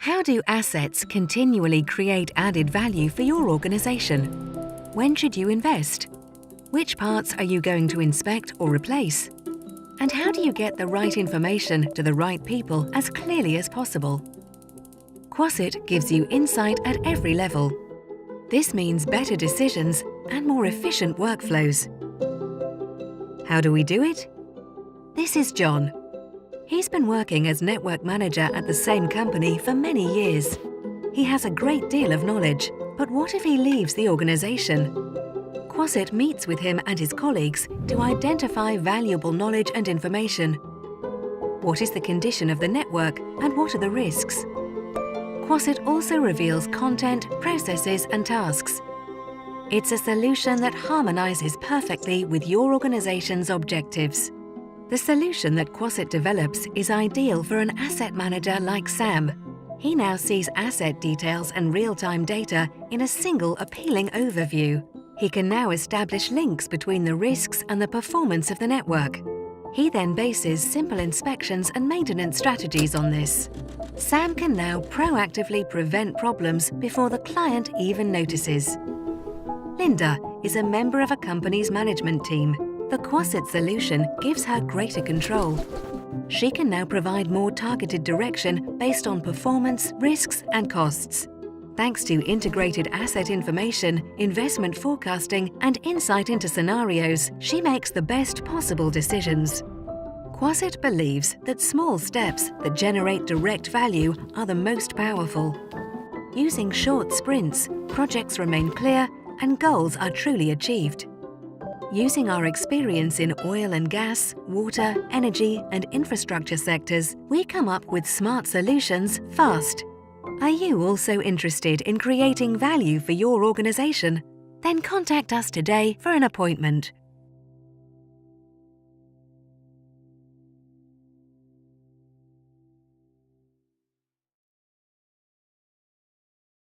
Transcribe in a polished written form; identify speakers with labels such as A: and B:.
A: How do assets continually create added value for your organization? When should you invest? Which parts are you going to inspect or replace? And how do you get the right information to the right people as clearly as possible? Quasset gives you insight at every level. This means better decisions and more efficient workflows. How do we do it? This is John. He's been working as network manager at the same company for many years. He has a great deal of knowledge, but what if he leaves the organization? Quasset meets with him and his colleagues to identify valuable knowledge and information. What is the condition of the network and what are the risks? Quasset also reveals content, processes and tasks. It's a solution that harmonizes perfectly with your organization's objectives. The solution that Quasset develops is ideal for an asset manager like Sam. He now sees asset details and real-time data in a single appealing overview. He can now establish links between the risks and the performance of the network. He then bases simple inspections and maintenance strategies on this. Sam can now proactively prevent problems before the client even notices. Linda is a member of a company's management team. The Quasset solution gives her greater control. She can now provide more targeted direction based on performance, risks and costs. Thanks to integrated asset information, investment forecasting and insight into scenarios, she makes the best possible decisions. Quasset believes that small steps that generate direct value are the most powerful. Using short sprints, projects remain clear and goals are truly achieved. Using our experience in oil and gas, water, energy and infrastructure sectors, we come up with smart solutions fast. Are you also interested in creating value for your organization? Then contact us today for an appointment.